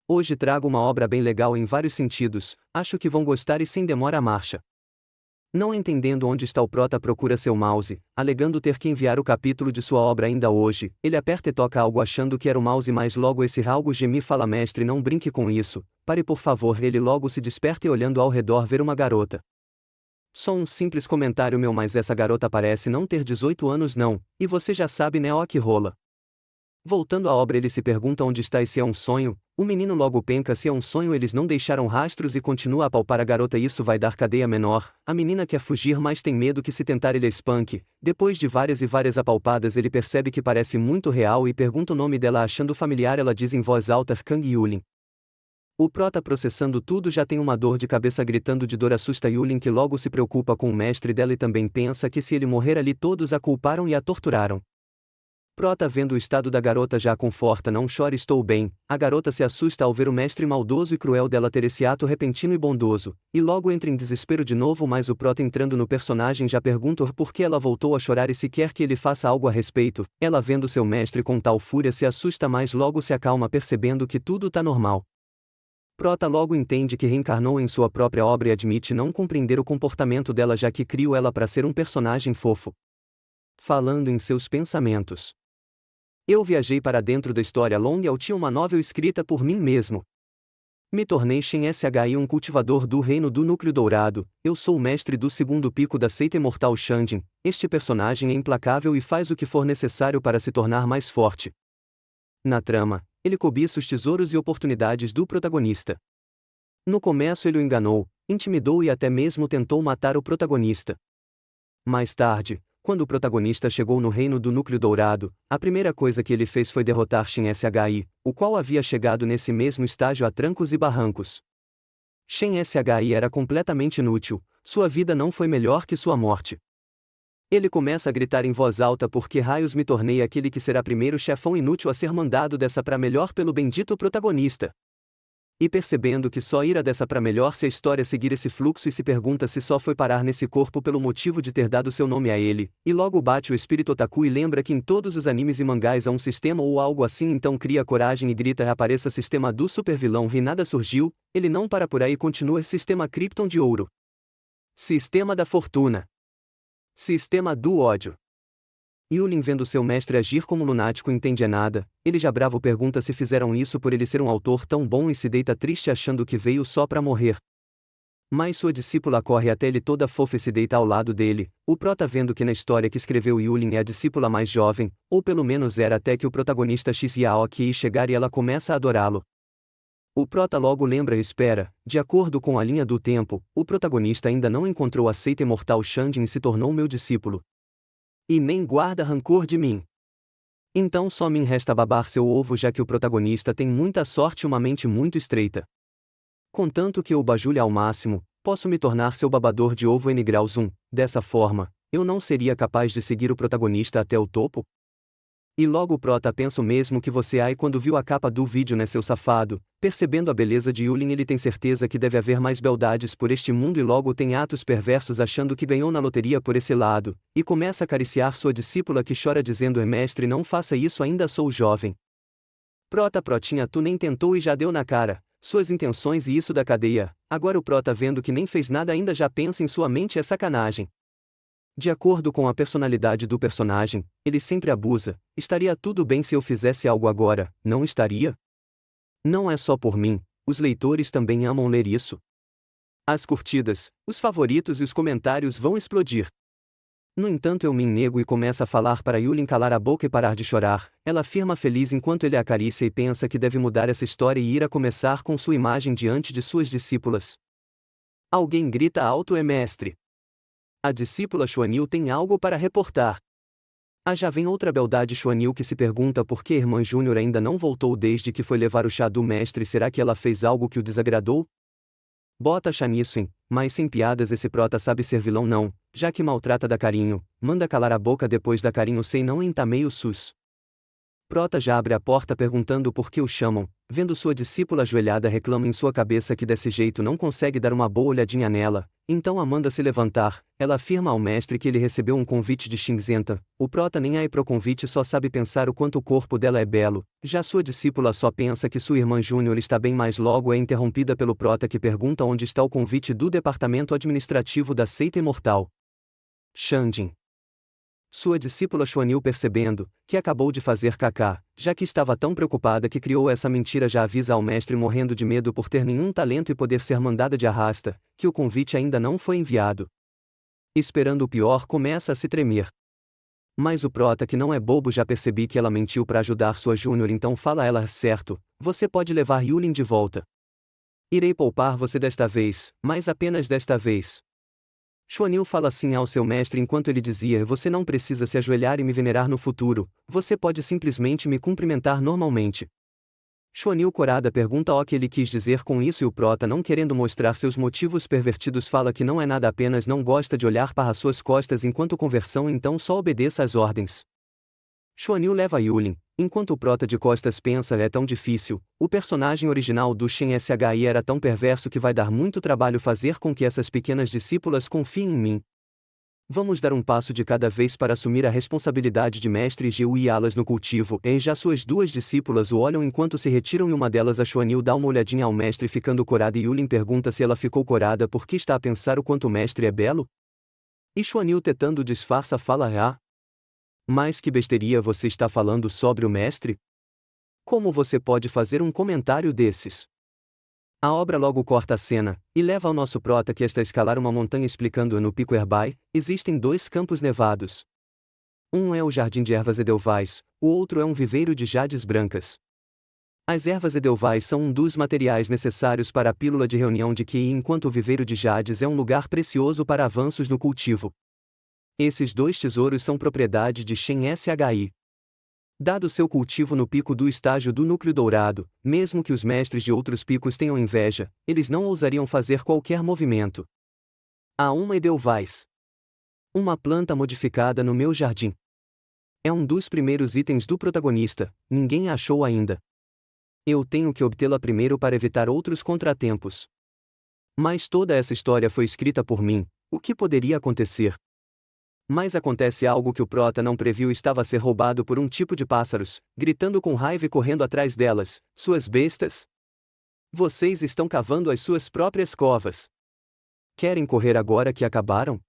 Hoje trago uma obra bem legal em vários sentidos, acho que vão gostar e sem demora marcha. Não entendendo onde está o prota procura seu mouse, alegando ter que enviar o capítulo de sua obra ainda hoje, ele aperta e toca algo achando que era o mouse mas logo esse algo geme fala mestre não brinque com isso, pare por favor ele logo se desperta e olhando ao redor ver uma garota. Só um simples comentário meu mas essa garota parece não ter 18 anos não, e você já sabe né ó que rola. Voltando à obra ele se pergunta onde está e se é um sonho, o menino logo penca se é um sonho eles não deixaram rastros e continua a palpar a garota isso vai dar cadeia menor, a menina quer fugir mas tem medo que se tentar ele a espanque, depois de várias e várias apalpadas ele percebe que parece muito real e pergunta o nome dela achando familiar ela diz em voz alta Kang Yulin. O prota processando tudo já tem uma dor de cabeça gritando de dor assusta Yulin que logo se preocupa com o mestre dela e também pensa que se ele morrer ali todos a culparam e a torturaram. Prota vendo o estado da garota já conforta não chore estou bem, a garota se assusta ao ver o mestre maldoso e cruel dela ter esse ato repentino e bondoso, e logo entra em desespero de novo mas o prota entrando no personagem já pergunta por que ela voltou a chorar e se quer que ele faça algo a respeito, ela vendo seu mestre com tal fúria se assusta mas logo se acalma percebendo que tudo tá normal. Prota logo entende que reencarnou em sua própria obra e admite não compreender o comportamento dela já que criou ela para ser um personagem fofo. Falando em seus pensamentos. Eu viajei para dentro da história longa e eu tinha uma novel escrita por mim mesmo. Me tornei Shen Shi um cultivador do reino do núcleo dourado, eu sou o mestre do segundo pico da seita imortal Shandin, este personagem é implacável e faz o que for necessário para se tornar mais forte. Na trama, ele cobiça os tesouros e oportunidades do protagonista. No começo ele o enganou, intimidou e até mesmo tentou matar o protagonista. Mais tarde, quando o protagonista chegou no reino do núcleo dourado, a primeira coisa que ele fez foi derrotar Shen Shi, o qual havia chegado nesse mesmo estágio a trancos e barrancos. Shen Shi era completamente inútil, sua vida não foi melhor que sua morte. Ele começa a gritar em voz alta porque raios me tornei aquele que será primeiro chefão inútil a ser mandado dessa pra melhor pelo bendito protagonista. E percebendo que só irá dessa pra melhor se a história seguir esse fluxo e se pergunta se só foi parar nesse corpo pelo motivo de ter dado seu nome a ele, e logo bate o espírito otaku e lembra que em todos os animes e mangás há um sistema ou algo assim então cria coragem e grita apareça sistema do supervilão e nada surgiu, ele não para por aí e continua sistema Krypton de ouro. Sistema da fortuna. Sistema do ódio. Yulin vendo seu mestre agir como lunático entende nada, ele já bravo pergunta se fizeram isso por ele ser um autor tão bom e se deita triste achando que veio só pra morrer. Mas sua discípula corre até ele toda fofa e se deita ao lado dele, o prota vendo que na história que escreveu Yulin é a discípula mais jovem, ou pelo menos era até que o protagonista Shizuoki chegar e ela começa a adorá-lo. O prota logo lembra e espera, de acordo com a linha do tempo, o protagonista ainda não encontrou a seita imortal Shandin e se tornou meu discípulo. E nem guarda rancor de mim. Então só me resta babar seu ovo já que o protagonista tem muita sorte e uma mente muito estreita. Contanto que eu o bajule ao máximo, posso me tornar seu babador de ovo N graus 1, dessa forma, eu não seria capaz de seguir o protagonista até o topo? E logo o prota pensa o mesmo que você aí quando viu a capa do vídeo né seu safado, percebendo a beleza de Yulin ele tem certeza que deve haver mais beldades por este mundo e logo tem atos perversos achando que ganhou na loteria por esse lado, e começa a acariciar sua discípula que chora dizendo mestre não faça isso ainda sou jovem. Prota protinha tu nem tentou e já deu na cara, suas intenções e isso da cadeia, agora o prota vendo que nem fez nada ainda já pensa em sua mente é sacanagem. De acordo com a personalidade do personagem, ele sempre abusa, estaria tudo bem se eu fizesse algo agora, não estaria? Não é só por mim, os leitores também amam ler isso. As curtidas, os favoritos e os comentários vão explodir. No entanto eu me nego e começo a falar para Yulin calar a boca e parar de chorar, ela afirma feliz enquanto ele a acaricia e pensa que deve mudar essa história e ir a começar com sua imagem diante de suas discípulas. Alguém grita alto mestre. A discípula Xuanil tem algo para reportar. Já vem outra beldade Xuanil que se pergunta por que a irmã Júnior ainda não voltou desde que foi levar o chá do mestre será que ela fez algo que o desagradou? Bota chá nisso hein, mas sem piadas esse prota sabe ser vilão não, já que maltrata da carinho, manda calar a boca depois da carinho sem não tá meio sus. Prota já abre a porta perguntando por que o chamam, vendo sua discípula ajoelhada reclama em sua cabeça que desse jeito não consegue dar uma boa olhadinha nela, então a manda se levantar, ela afirma ao mestre que ele recebeu um convite de cinzenta, o Prota nem aí pro convite só sabe pensar o quanto o corpo dela é belo, já sua discípula só pensa que sua irmã Júnior está bem mais logo é interrompida pelo Prota que pergunta onde está o convite do departamento administrativo da seita imortal. Xandin. Sua discípula Xuanil percebendo, que acabou de fazer cacá, já que estava tão preocupada que criou essa mentira já avisa ao mestre morrendo de medo por ter nenhum talento e poder ser mandada de arrasta, que o convite ainda não foi enviado. Esperando o pior começa a se tremer. Mas o Prota que não é bobo já percebi que ela mentiu para ajudar sua Júnior então fala a ela certo, você pode levar Yulin de volta. Irei poupar você desta vez, mas apenas desta vez. Xuanil fala assim ao seu mestre enquanto ele dizia você não precisa se ajoelhar e me venerar no futuro, você pode simplesmente me cumprimentar normalmente. Xuanil corada pergunta o que ele quis dizer com isso e o Prota não querendo mostrar seus motivos pervertidos fala que não é nada apenas não gosta de olhar para suas costas enquanto conversam então só obedeça às ordens. Xuanil leva Yulin, enquanto o Prota de costas pensa é tão difícil, o personagem original do Shen SHI era tão perverso que vai dar muito trabalho fazer com que essas pequenas discípulas confiem em mim. Vamos dar um passo de cada vez para assumir a responsabilidade de mestre e guiá-las no cultivo, e já suas duas discípulas o olham enquanto se retiram e uma delas a Xuanil dá uma olhadinha ao mestre ficando corada e Yulin pergunta se ela ficou corada porque está a pensar o quanto o mestre é belo? E Xuanil tetando disfarça fala mas que besteria você está falando sobre o mestre? Como você pode fazer um comentário desses? A obra logo corta a cena, e leva ao nosso Prota que está a escalar uma montanha explicando no Pico Erbai, existem 2 campos nevados. Um é o Jardim de Ervas Edelweiss, o outro é um viveiro de jades brancas. As ervas Edelweiss são um dos materiais necessários para a pílula de reunião de Ki enquanto o viveiro de jades é um lugar precioso para avanços no cultivo. Esses 2 tesouros são propriedade de Shen SHI. Dado seu cultivo no pico do estágio do núcleo dourado, mesmo que os mestres de outros picos tenham inveja, eles não ousariam fazer qualquer movimento. Há uma Edelweiss. Uma planta modificada no meu jardim. É um dos primeiros itens do protagonista, ninguém a achou ainda. Eu tenho que obtê-la primeiro para evitar outros contratempos. Mas toda essa história foi escrita por mim, o que poderia acontecer? Mas acontece algo que o Prota não previu estava a ser roubado por um tipo de pássaros, gritando com raiva e correndo atrás delas, suas bestas. Vocês estão cavando as suas próprias covas. Querem correr agora que acabaram?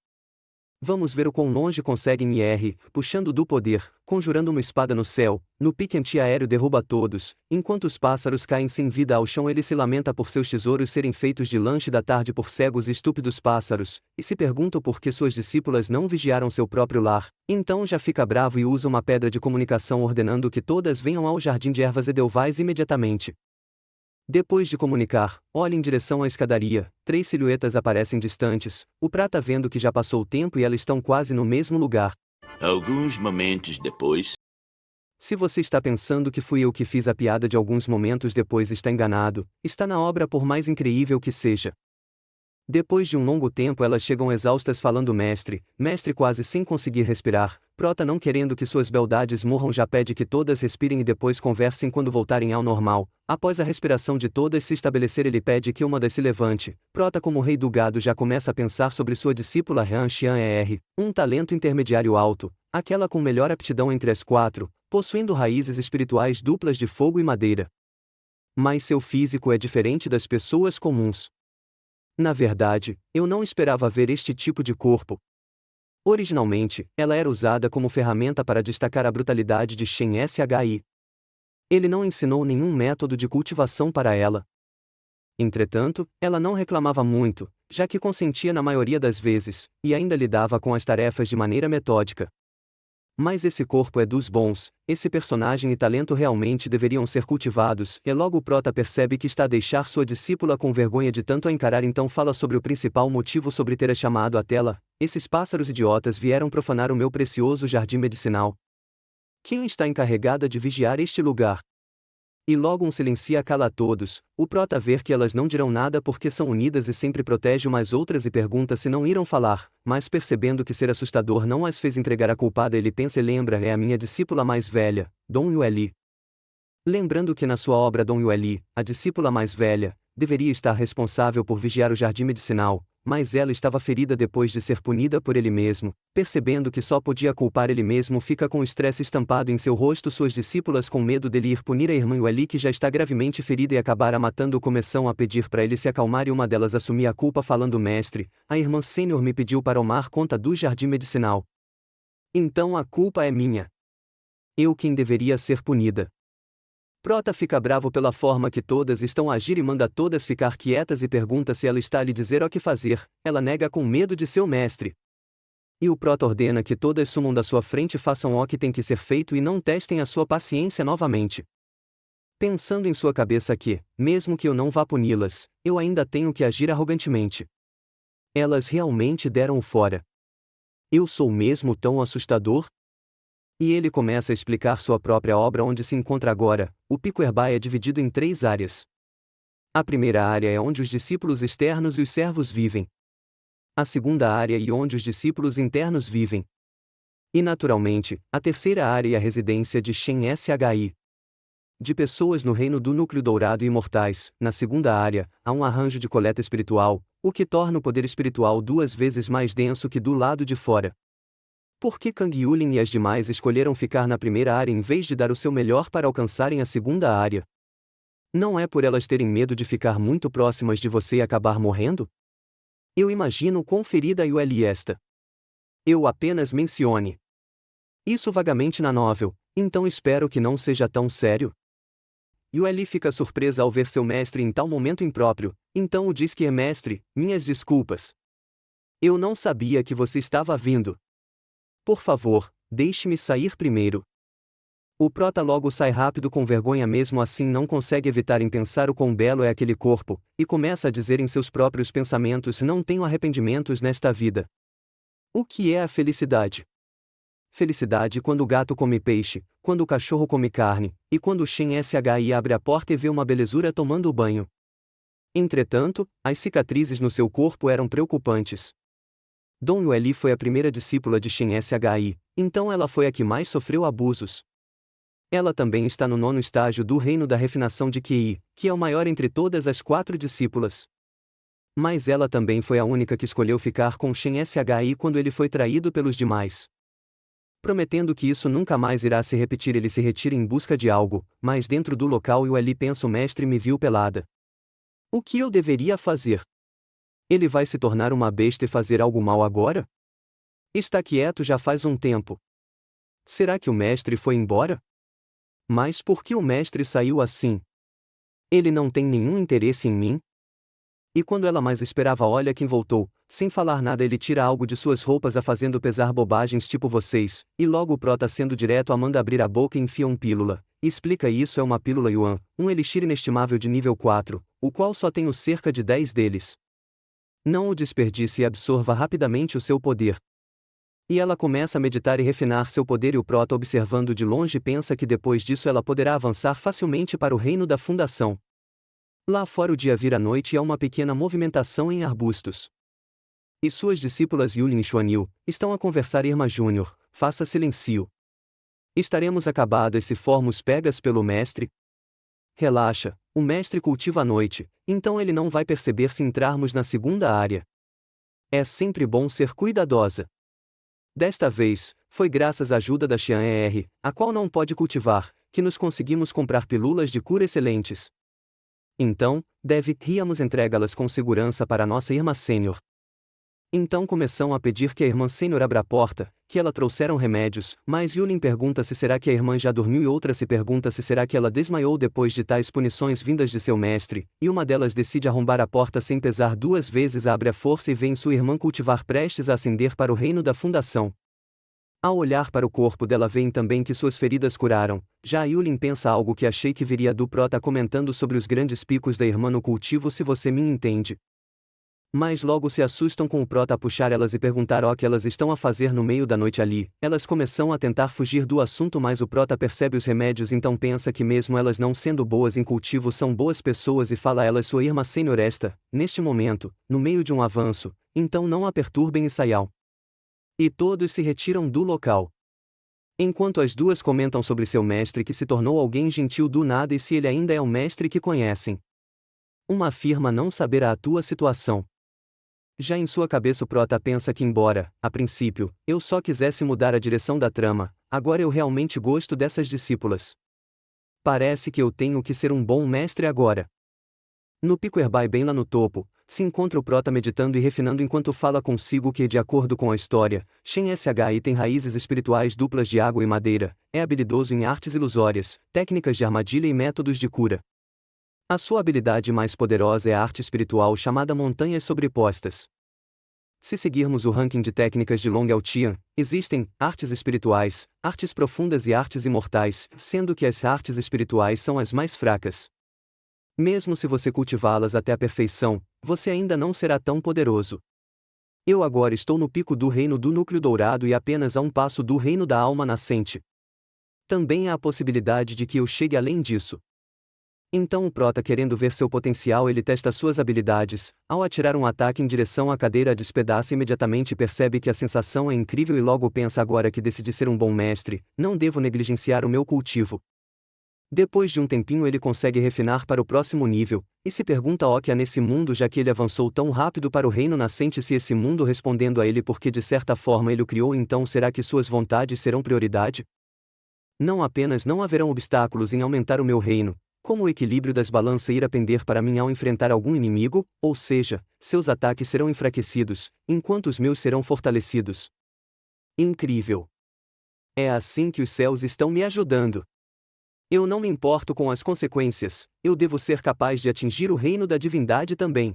Vamos ver o quão longe conseguem ir, puxando do poder, conjurando uma espada no céu, no pique antiaéreo derruba todos, enquanto os pássaros caem sem vida ao chão ele se lamenta por seus tesouros serem feitos de lanche da tarde por cegos e estúpidos pássaros, e se pergunta por que suas discípulas não vigiaram seu próprio lar, então já fica bravo e usa uma pedra de comunicação ordenando que todas venham ao Jardim de Ervas Edelweiss imediatamente. Depois de comunicar, olha em direção à escadaria, 3 silhuetas aparecem distantes, o Prata vendo que já passou o tempo e elas estão quase no mesmo lugar. Alguns momentos depois. Se você está pensando que fui eu que fiz a piada de alguns momentos depois está enganado, está na obra por mais incrível que seja. Depois de um longo tempo elas chegam exaustas falando mestre quase sem conseguir respirar, Prota não querendo que suas beldades morram já pede que todas respirem e depois conversem quando voltarem ao normal, após a respiração de todas se estabelecer ele pede que uma das se levante, Prota como rei do gado já começa a pensar sobre sua discípula Han Xian um talento intermediário alto, aquela com melhor aptidão entre as 4, possuindo raízes espirituais duplas de fogo e madeira. Mas seu físico é diferente das pessoas comuns. Na verdade, eu não esperava ver este tipo de corpo. Originalmente, ela era usada como ferramenta para destacar a brutalidade de Shen SHI. Ele não ensinou nenhum método de cultivação para ela. Entretanto, ela não reclamava muito, já que consentia na maioria das vezes, e ainda lidava com as tarefas de maneira metódica. Mas esse corpo é dos bons, esse personagem e talento realmente deveriam ser cultivados, e logo o Prota percebe que está a deixar sua discípula com vergonha de tanto a encarar então fala sobre o principal motivo sobre ter a chamado a tela, esses pássaros idiotas vieram profanar o meu precioso jardim medicinal. Quem está encarregada de vigiar este lugar? E logo um silencia cala a todos, o Prota ver que elas não dirão nada porque são unidas e sempre protege umas outras e pergunta se não irão falar, mas percebendo que ser assustador não as fez entregar a culpada ele pensa e lembra é a minha discípula mais velha, Dong Yueli. Lembrando que na sua obra Dom Yueli, a discípula mais velha, deveria estar responsável por vigiar o jardim medicinal, mas ela estava ferida depois de ser punida por ele mesmo, percebendo que só podia culpar ele mesmo, fica com o estresse estampado em seu rosto. Suas discípulas, com medo dele ir punir a irmã Yueli, que já está gravemente ferida, e acabar a matando, começam a pedir para ele se acalmar, e uma delas assumia a culpa falando: mestre, a irmã sênior me pediu para tomar conta do jardim medicinal. Então a culpa é minha. Eu quem deveria ser punida. Prota fica bravo pela forma que todas estão a agir e manda todas ficar quietas e pergunta se ela está a lhe dizer o que fazer. Ela nega com medo de seu mestre. E o Prota ordena que todas sumam da sua frente e façam o que tem que ser feito e não testem a sua paciência novamente. Pensando em sua cabeça que, mesmo que eu não vá puni-las, eu ainda tenho que agir arrogantemente. Elas realmente deram o fora. Eu sou mesmo tão assustador? E ele começa a explicar sua própria obra onde se encontra agora. O Pico Herbai é dividido em 3 áreas. A primeira área é onde os discípulos externos e os servos vivem. A segunda área é onde os discípulos internos vivem. E naturalmente, a terceira área é a residência de Shen Shi. De pessoas no reino do núcleo dourado e imortais. Na segunda área, há um arranjo de coleta espiritual, o que torna o poder espiritual 2 vezes mais denso que do lado de fora. Por que Kang Yulin e as demais escolheram ficar na primeira área em vez de dar o seu melhor para alcançarem a segunda área? Não é por elas terem medo de ficar muito próximas de você e acabar morrendo? Eu imagino quão ferida Yueli está. Eu apenas mencione isso vagamente na novel, então espero que não seja tão sério. Yueli fica surpresa ao ver seu mestre em tal momento impróprio, então o diz que é mestre, minhas desculpas. Eu não sabia que você estava vindo. Por favor, deixe-me sair primeiro. O Prota logo sai rápido com vergonha, mesmo assim não consegue evitar em pensar o quão belo é aquele corpo, e começa a dizer em seus próprios pensamentos: não tenho arrependimentos nesta vida. O que é a felicidade? Felicidade quando o gato come peixe, quando o cachorro come carne, e quando o Shen Shi abre a porta e vê uma belezura tomando banho. Entretanto, as cicatrizes no seu corpo eram preocupantes. Dom Yueli foi a primeira discípula de Shen Shi, então ela foi a que mais sofreu abusos. Ela também está no 9º estágio do reino da refinação de Qi, que é o maior entre todas as 4 discípulas. Mas ela também foi a única que escolheu ficar com Shen Shi quando ele foi traído pelos demais. Prometendo que isso nunca mais irá se repetir, ele se retira em busca de algo, mas dentro do local Yueli pensa: o mestre me viu pelada. O que eu deveria fazer? Ele vai se tornar uma besta e fazer algo mal agora? Está quieto já faz um tempo. Será que o mestre foi embora? Mas por que o mestre saiu assim? Ele não tem nenhum interesse em mim? E quando ela mais esperava, olha quem voltou. Sem falar nada, ele tira algo de suas roupas, a fazendo pesar bobagens tipo vocês, e logo o Prota, sendo direto, a manda abrir a boca e enfia pílula. E explica: isso é uma pílula Yuan, um elixir inestimável de nível 4, o qual só tenho cerca de 10 deles. Não o desperdice e absorva rapidamente o seu poder. E ela começa a meditar e refinar seu poder, e o Prota, observando de longe, pensa que depois disso ela poderá avançar facilmente para o reino da fundação. Lá fora o dia vira noite e há uma pequena movimentação em arbustos. E suas discípulas Yulin e Xuanil estão a conversar. Irmã Júnior, faça silêncio. Estaremos acabadas se formos pegas pelo mestre? Relaxa, o mestre cultiva à noite, então ele não vai perceber se entrarmos na segunda área. É sempre bom ser cuidadosa. Desta vez, foi graças à ajuda da Xian Er, a qual não pode cultivar, que nos conseguimos comprar pílulas de cura excelentes. Então, deveríamos entregá-las com segurança para nossa irmã sênior. Então começam a pedir que a irmã sênior abra a porta, que ela trouxeram remédios, mas Yulin pergunta se será que a irmã já dormiu, e outra se pergunta se será que ela desmaiou depois de tais punições vindas de seu mestre, e uma delas decide arrombar a porta sem pesar 2 vezes, abre a força e vê sua irmã cultivar prestes a ascender para o reino da fundação. Ao olhar para o corpo dela, veem também que suas feridas curaram. Já Yulin pensa algo que achei que viria do Prota, comentando sobre os grandes picos da irmã no cultivo, se você me entende. Mas logo se assustam com o Prota a puxar elas e perguntar o que elas estão a fazer no meio da noite ali. Elas começam a tentar fugir do assunto, mas o Prota percebe os remédios, então pensa que mesmo elas não sendo boas em cultivo são boas pessoas e fala a elas: sua irmã sênior está, neste momento, no meio de um avanço, então não a perturbem e saiam. E todos se retiram do local. Enquanto as duas comentam sobre seu mestre que se tornou alguém gentil do nada e se ele ainda é o mestre que conhecem. Uma afirma não saber a tua situação. Já em sua cabeça o prota pensa que embora, a princípio, eu só quisesse mudar a direção da trama, agora eu realmente gosto dessas discípulas. Parece que eu tenho que ser um bom mestre agora. No pico Herbai bem lá no topo, se encontra o prota meditando e refinando enquanto fala consigo que de acordo com a história, Shen SHI tem raízes espirituais duplas de água e madeira, é habilidoso em artes ilusórias, técnicas de armadilha e métodos de cura. A sua habilidade mais poderosa é a arte espiritual chamada Montanhas Sobrepostas. Se seguirmos o ranking de técnicas de Long Altian, existem artes espirituais, artes profundas e artes imortais, sendo que as artes espirituais são as mais fracas. Mesmo se você cultivá-las até a perfeição, você ainda não será tão poderoso. Eu agora estou no pico do reino do núcleo dourado e apenas a um passo do reino da alma nascente. Também há a possibilidade de que eu chegue além disso. Então o prota, querendo ver seu potencial, ele testa suas habilidades. Ao atirar um ataque em direção à cadeira, a despedaça imediatamente e percebe que a sensação é incrível e logo pensa: agora que decidi ser um bom mestre, não devo negligenciar o meu cultivo. Depois de um tempinho ele consegue refinar para o próximo nível, e se pergunta o que há nesse mundo, já que ele avançou tão rápido para o reino nascente. Se esse mundo respondendo a ele porque de certa forma ele o criou, então será que suas vontades serão prioridade? Não apenas não haverão obstáculos em aumentar o meu reino, como o equilíbrio das balanças irá pender para mim ao enfrentar algum inimigo, ou seja, seus ataques serão enfraquecidos, enquanto os meus serão fortalecidos. Incrível! É assim que os céus estão me ajudando. Eu não me importo com as consequências, eu devo ser capaz de atingir o reino da divindade também.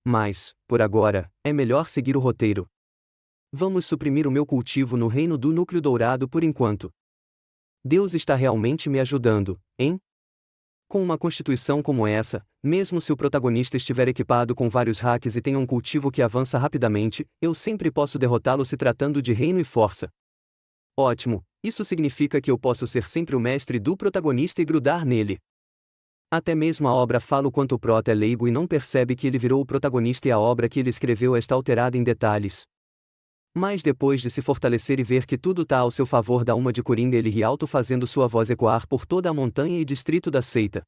Mas, por agora, é melhor seguir o roteiro. Vamos suprimir o meu cultivo no reino do núcleo dourado por enquanto. Deus está realmente me ajudando, hein? Com uma constituição como essa, mesmo se o protagonista estiver equipado com vários hacks e tenha um cultivo que avança rapidamente, eu sempre posso derrotá-lo se tratando de reino e força. Ótimo, isso significa que eu posso ser sempre o mestre do protagonista e grudar nele. Até mesmo a obra fala o quanto o prota é leigo e não percebe que ele virou o protagonista e a obra que ele escreveu está alterada em detalhes. Mas depois de se fortalecer e ver que tudo está ao seu favor, dá uma de coringa, ele ri alto fazendo sua voz ecoar por toda a montanha e distrito da seita.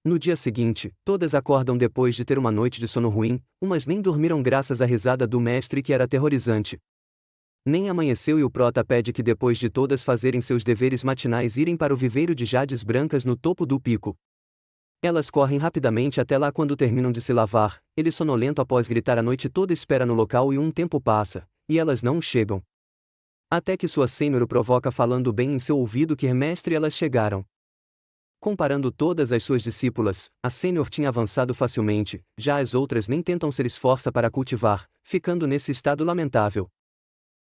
No dia seguinte, todas acordam depois de ter uma noite de sono ruim, umas nem dormiram graças à risada do mestre que era aterrorizante. Nem amanheceu e o prota pede que depois de todas fazerem seus deveres matinais irem para o viveiro de jades brancas no topo do pico. Elas correm rapidamente até lá. Quando terminam de se lavar, ele sonolento após gritar a noite toda espera no local e um tempo passa, e elas não chegam. Até que sua sênior o provoca falando bem em seu ouvido que mestre, elas chegaram. Comparando todas as suas discípulas, a sênior tinha avançado facilmente, já as outras nem tentam se esforçar para cultivar, ficando nesse estado lamentável.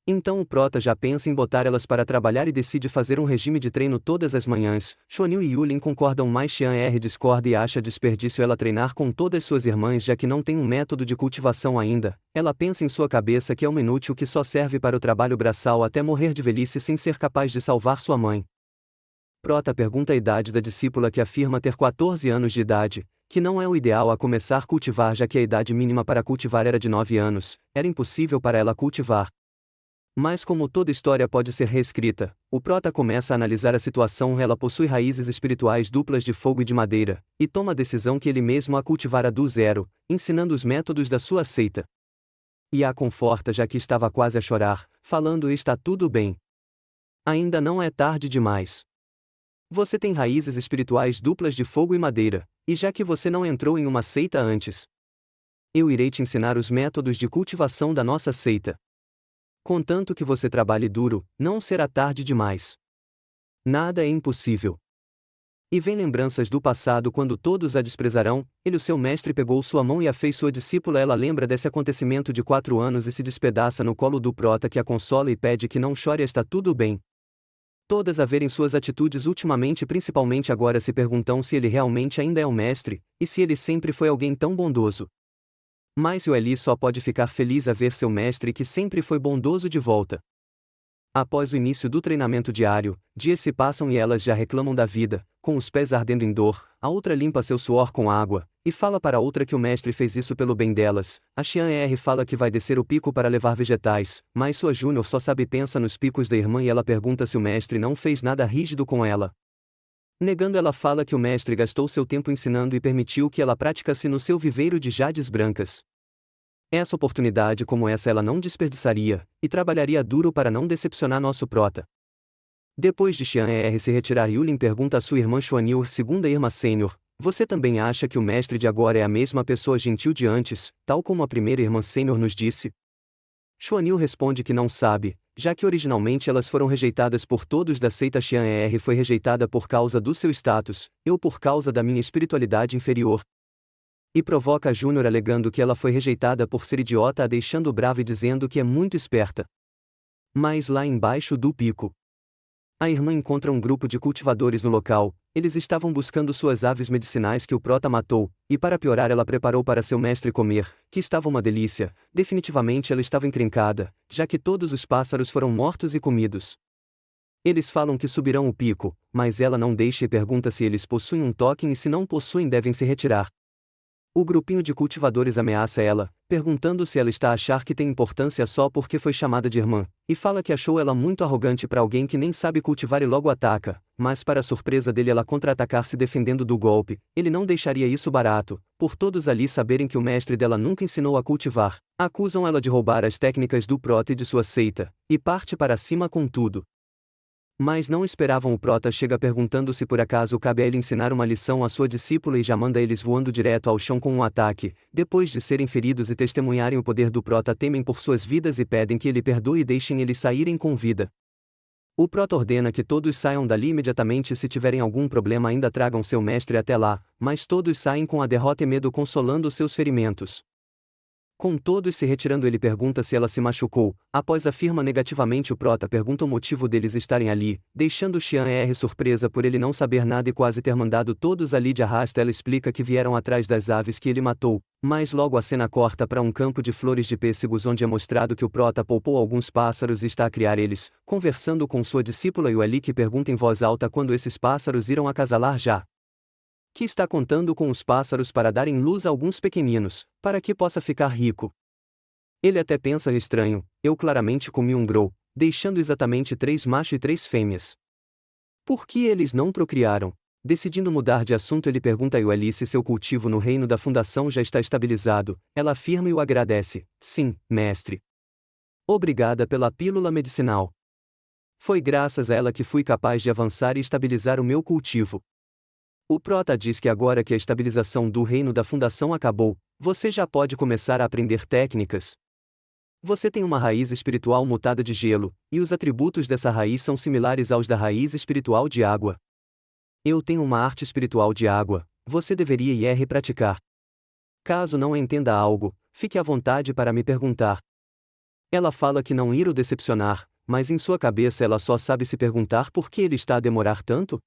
Então o prota já pensa em botar elas para trabalhar e decide fazer um regime de treino todas as manhãs. Shonin e Yulin concordam, mas Xian discorda e acha desperdício ela treinar com todas suas irmãs, já que não tem um método de cultivação ainda. Ela pensa em sua cabeça que é uma inútil que só serve para o trabalho braçal até morrer de velhice sem ser capaz de salvar sua mãe. Prota pergunta a idade da discípula, que afirma ter 14 anos de idade, que não é o ideal a começar a cultivar, já que a idade mínima para cultivar era de 9 anos, era impossível para ela cultivar. Mas como toda história pode ser reescrita, o prota começa a analisar a situação. Ela possui raízes espirituais duplas de fogo e de madeira, e toma a decisão que ele mesmo a cultivara do zero, ensinando os métodos da sua seita. E a conforta, já que estava quase a chorar, falando: está tudo bem. Ainda não é tarde demais. Você tem raízes espirituais duplas de fogo e madeira, e já que você não entrou em uma seita antes, eu irei te ensinar os métodos de cultivação da nossa seita. Contanto que você trabalhe duro, não será tarde demais. Nada é impossível. E vem lembranças do passado quando todos a desprezarão. Ele, o seu mestre, pegou sua mão e a fez sua discípula. Ela lembra desse acontecimento de 4 anos e se despedaça no colo do prota, que a consola e pede que não chore. Está tudo bem. Todas a verem suas atitudes ultimamente, principalmente agora, se perguntam se ele realmente ainda é um mestre, e se ele sempre foi alguém tão bondoso. Mas o Eli só pode ficar feliz a ver seu mestre, que sempre foi bondoso, de volta. Após o início do treinamento diário, dias se passam e elas já reclamam da vida, com os pés ardendo em dor. A outra limpa seu suor com água, e fala para outra que o mestre fez isso pelo bem delas. A Xian Er fala que vai descer o pico para levar vegetais, mas sua Júnior só sabe e pensa nos picos da irmã e ela pergunta se o mestre não fez nada rígido com ela. Negando, ela fala que o mestre gastou seu tempo ensinando e permitiu que ela praticasse no seu viveiro de jades brancas. Essa oportunidade como essa ela não desperdiçaria, e trabalharia duro para não decepcionar nosso prota. Depois de Xian Er se retirar, Yulin pergunta à sua irmã Xuanil, segunda irmã sênior, você também acha que o mestre de agora é a mesma pessoa gentil de antes, tal como a primeira irmã sênior nos disse? Xuanil responde que não sabe, já que originalmente elas foram rejeitadas por todos da seita. Xian Er foi rejeitada por causa do seu status, eu por causa da minha espiritualidade inferior. E provoca a Júnior alegando que ela foi rejeitada por ser idiota, a deixando brava e dizendo que é muito esperta. Mas lá embaixo do pico, a irmã encontra um grupo de cultivadores no local. Eles estavam buscando suas aves medicinais que o prota matou, e para piorar ela preparou para seu mestre comer, que estava uma delícia. Definitivamente ela estava encrencada, já que todos os pássaros foram mortos e comidos. Eles falam que subirão o pico, mas ela não deixa e pergunta se eles possuem um token e se não possuem devem se retirar. O grupinho de cultivadores ameaça ela, perguntando se ela está a achar que tem importância só porque foi chamada de irmã, e fala que achou ela muito arrogante para alguém que nem sabe cultivar e logo ataca, mas para surpresa dele ela contra-atacar se defendendo do golpe. Ele não deixaria isso barato, por todos ali saberem que o mestre dela nunca ensinou a cultivar. Acusam ela de roubar as técnicas do prota e de sua seita, e parte para cima com tudo. Mas não esperavam. O prota chega perguntando se por acaso cabe a ele ensinar uma lição à sua discípula e já manda eles voando direto ao chão com um ataque. Depois de serem feridos e testemunharem o poder do prota, temem por suas vidas e pedem que ele perdoe e deixem eles saírem com vida. O prota ordena que todos saiam dali imediatamente e se tiverem algum problema ainda tragam seu mestre até lá, mas todos saem com a derrota e medo consolando seus ferimentos. Com todos se retirando, ele pergunta se ela se machucou. Após afirma negativamente, o prota pergunta o motivo deles estarem ali, deixando Xian Er surpresa por ele não saber nada e quase ter mandado todos ali de arrasta. Ela explica que vieram atrás das aves que ele matou, mas logo a cena corta para um campo de flores de pêssegos onde é mostrado que o prota poupou alguns pássaros e está a criar eles, conversando com sua discípula Yueli, que pergunta em voz alta quando esses pássaros irão acasalar já. Que está contando com os pássaros para darem luz a alguns pequeninos, para que possa ficar rico. Ele até pensa estranho, eu claramente comi um grow, deixando exatamente 3 machos e 3 fêmeas. Por que eles não procriaram? Decidindo mudar de assunto, ele pergunta a Yueli se seu cultivo no reino da fundação já está estabilizado. Ela afirma e o agradece, sim, mestre. Obrigada pela pílula medicinal. Foi graças a ela que fui capaz de avançar e estabilizar o meu cultivo. O prota diz que agora que a estabilização do reino da fundação acabou, você já pode começar a aprender técnicas. Você tem uma raiz espiritual mutada de gelo, e os atributos dessa raiz são similares aos da raiz espiritual de água. Eu tenho uma arte espiritual de água, você deveria ir praticar. Caso não entenda algo, fique à vontade para me perguntar. Ela fala que não irá o decepcionar, mas em sua cabeça ela só sabe se perguntar por que ele está a demorar tanto?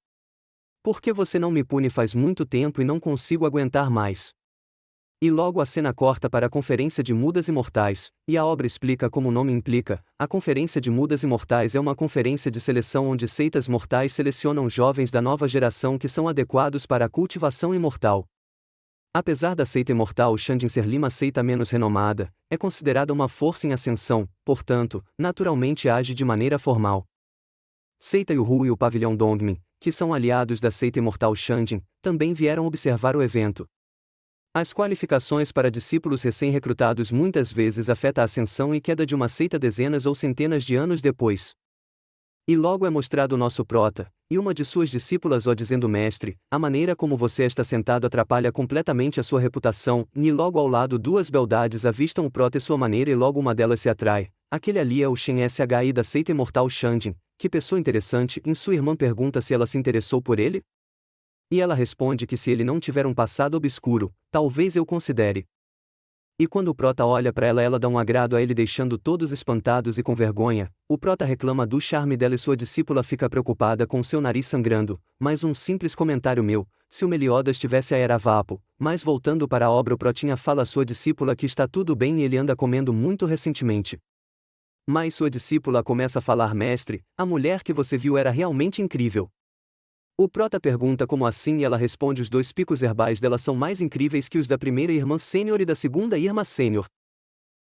Por que você não me pune faz muito tempo e não consigo aguentar mais? E logo a cena corta para a Conferência de Mudas Imortais, e a obra explica como o nome implica. A Conferência de Mudas Imortais é uma conferência de seleção onde seitas mortais selecionam jovens da nova geração que são adequados para a cultivação imortal. Apesar da seita imortal Shandin ser Lima seita menos renomada, é considerada uma força em ascensão, portanto, naturalmente age de maneira formal. Seita Yuhu e o Pavilhão Dongmin, que são aliados da seita imortal Shandin, também vieram observar o evento. As qualificações para discípulos recém-recrutados muitas vezes afetam a ascensão e queda de uma seita dezenas ou centenas de anos depois. E logo é mostrado o nosso prota, e uma de suas discípulas dizendo: mestre, a maneira como você está sentado atrapalha completamente a sua reputação. E logo ao lado 2 beldades avistam o prota e sua maneira e logo uma delas se atrai. Aquele ali é o Shen Shi da seita imortal Shandin. Que pessoa interessante. Em sua irmã pergunta se ela se interessou por ele? E ela responde que se ele não tiver um passado obscuro, talvez eu considere. E quando o prota olha para ela, ela dá um agrado a ele, deixando todos espantados e com vergonha. O prota reclama do charme dela e sua discípula fica preocupada com seu nariz sangrando. Mais um simples comentário meu, se o Meliodas tivesse a era vapo. Mas voltando para a obra, o protinha fala à sua discípula que está tudo bem e ele anda comendo muito recentemente. Mas sua discípula começa a falar: mestre, a mulher que você viu era realmente incrível. O prota pergunta como assim e ela responde: os 2 picos herbais dela são mais incríveis que os da primeira irmã sênior e da segunda irmã sênior.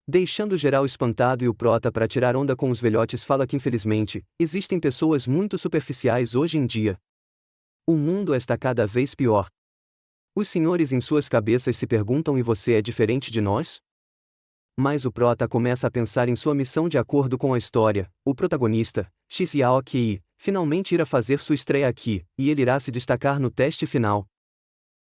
Deixando geral espantado e o prota para tirar onda com os velhotes fala que infelizmente, existem pessoas muito superficiais hoje em dia. O mundo está cada vez pior. Os senhores em suas cabeças se perguntam: e você é diferente de nós? Mas o prota começa a pensar em sua missão de acordo com a história. O protagonista, Shizuaki, finalmente irá fazer sua estreia aqui, e ele irá se destacar no teste final.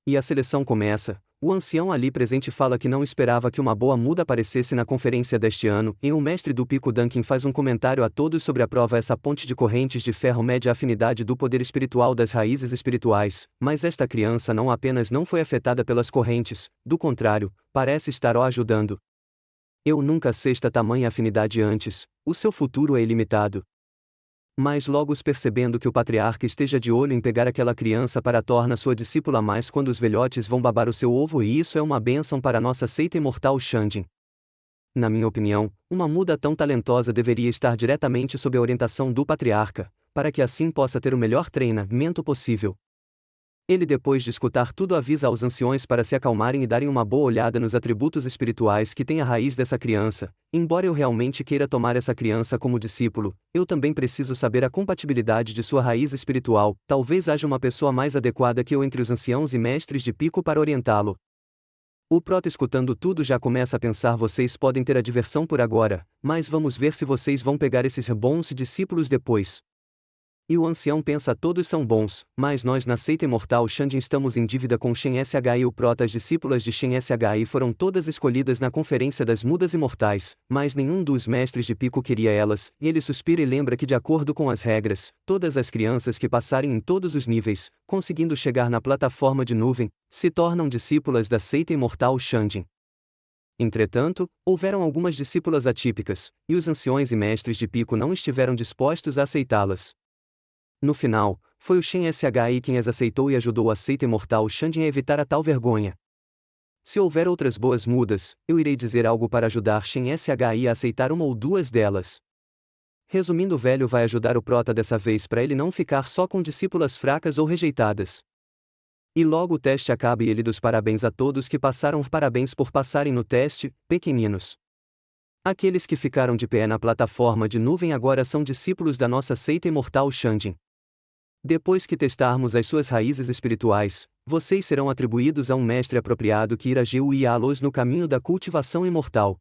E a seleção começa. O ancião ali presente fala que não esperava que uma boa muda aparecesse na conferência deste ano, e o mestre do pico Duncan faz um comentário a todos sobre a prova. Essa ponte de correntes de ferro mede a afinidade do poder espiritual das raízes espirituais, mas esta criança não apenas não foi afetada pelas correntes, do contrário, parece estar o ajudando. Eu nunca sei esta tamanha afinidade antes, o seu futuro é ilimitado. Mas logo percebendo que o patriarca esteja de olho em pegar aquela criança para torna sua discípula mais quando os velhotes vão babar o seu ovo, e isso é uma bênção para nossa seita imortal Shandin. Na minha opinião, uma muda tão talentosa deveria estar diretamente sob a orientação do patriarca, para que assim possa ter o melhor treinamento possível. Ele, depois de escutar tudo, avisa aos anciões para se acalmarem e darem uma boa olhada nos atributos espirituais que têm a raiz dessa criança. Embora eu realmente queira tomar essa criança como discípulo, eu também preciso saber a compatibilidade de sua raiz espiritual. Talvez haja uma pessoa mais adequada que eu entre os anciãos e mestres de pico para orientá-lo. O prota, escutando tudo, já começa a pensar: vocês podem ter a diversão por agora, mas vamos ver se vocês vão pegar esses bons discípulos depois. E o ancião pensa: todos são bons, mas nós na seita imortal Shandin estamos em dívida com Shen Shi. O prota, as discípulas de Shen Shi foram todas escolhidas na conferência das mudas imortais, mas nenhum dos mestres de pico queria elas, e ele suspira e lembra que de acordo com as regras, todas as crianças que passarem em todos os níveis, conseguindo chegar na plataforma de nuvem, se tornam discípulas da seita imortal Shandin. Entretanto, houveram algumas discípulas atípicas, e os anciões e mestres de pico não estiveram dispostos a aceitá-las. No final, foi o Shen Shi quem as aceitou e ajudou a seita imortal Shandin a evitar a tal vergonha. Se houver outras boas mudas, eu irei dizer algo para ajudar Shen Shi a aceitar uma ou duas delas. Resumindo, o velho vai ajudar o prota dessa vez para ele não ficar só com discípulas fracas ou rejeitadas. E logo o teste acaba e ele dos parabéns a todos que passaram. Parabéns por passarem no teste, pequeninos. Aqueles que ficaram de pé na plataforma de nuvem agora são discípulos da nossa seita imortal Shandin. Depois que testarmos as suas raízes espirituais, vocês serão atribuídos a um mestre apropriado que irá guiá-los no caminho da cultivação imortal.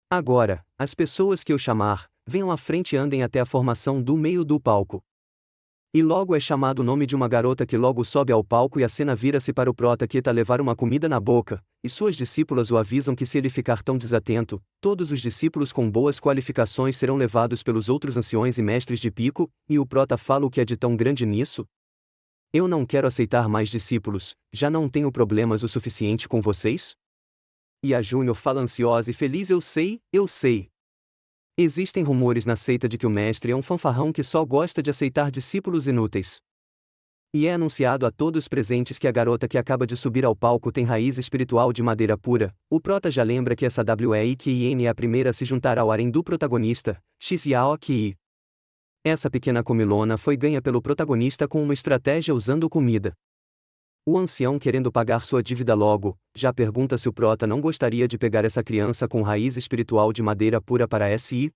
Agora, as pessoas que eu chamar, venham à frente e andem até a formação do meio do palco. E logo é chamado o nome de uma garota que logo sobe ao palco e a cena vira-se para o prota que está a levar uma comida na boca, e suas discípulas o avisam que se ele ficar tão desatento, todos os discípulos com boas qualificações serão levados pelos outros anciões e mestres de pico, e o prota fala: o que é de tão grande nisso? Eu não quero aceitar mais discípulos, já não tenho problemas o suficiente com vocês? E a Júnior fala ansiosa e feliz: eu sei, eu sei. Existem rumores na seita de que o mestre é um fanfarrão que só gosta de aceitar discípulos inúteis. E é anunciado a todos presentes que a garota que acaba de subir ao palco tem raiz espiritual de madeira pura. O prota já lembra que essa Weikien é a primeira a se juntar ao harém do protagonista, Shizuaki. Essa pequena comilona foi ganha pelo protagonista com uma estratégia usando comida. O ancião, querendo pagar sua dívida logo, já pergunta se o prota não gostaria de pegar essa criança com raiz espiritual de madeira pura para si.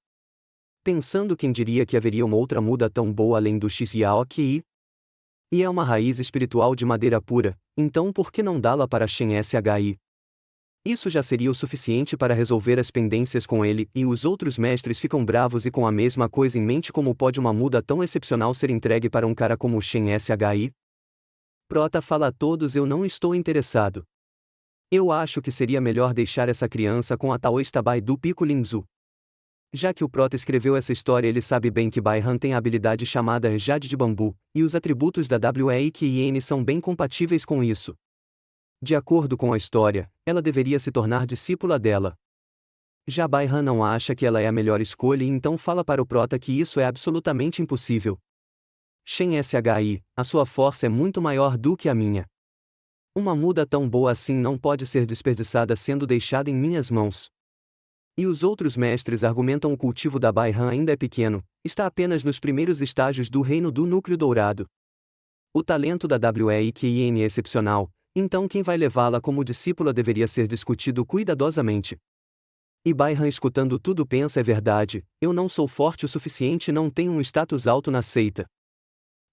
Pensando quem diria que haveria uma outra muda tão boa além do Shizuaki. E é uma raiz espiritual de madeira pura, então por que não dá-la para Shen Shi? Isso já seria o suficiente para resolver as pendências com ele, e os outros mestres ficam bravos e com a mesma coisa em mente: como pode uma muda tão excepcional ser entregue para um cara como o Shen Shi? Prota fala a todos: eu não estou interessado. Eu acho que seria melhor deixar essa criança com a Taoistabai do Pico Linzu. Já que o prota escreveu essa história, ele sabe bem que Baihan tem a habilidade chamada Jade de Bambu, e os atributos da Weikien são bem compatíveis com isso. De acordo com a história, ela deveria se tornar discípula dela. Já Baihan não acha que ela é a melhor escolha e então fala para o prota que isso é absolutamente impossível. Shen Shi, a sua força é muito maior do que a minha. Uma muda tão boa assim não pode ser desperdiçada sendo deixada em minhas mãos. E os outros mestres argumentam: o cultivo da Baihan ainda é pequeno, está apenas nos primeiros estágios do reino do núcleo dourado. O talento da WEIQIN é excepcional, então quem vai levá-la como discípula deveria ser discutido cuidadosamente. E Byron escutando tudo pensa: é verdade, eu não sou forte o suficiente e não tenho um status alto na seita.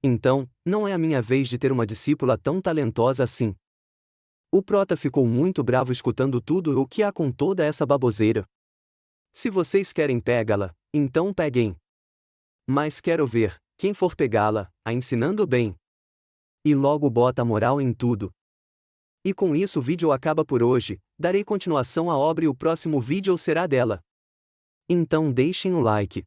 Então, não é a minha vez de ter uma discípula tão talentosa assim. O prota ficou muito bravo escutando tudo. O que há com toda essa baboseira? Se vocês querem pegá-la, então peguem. Mas quero ver, quem for pegá-la, a ensinando bem. E logo bota a moral em tudo. E com isso o vídeo acaba por hoje, darei continuação à obra e o próximo vídeo será dela. Então deixem o like.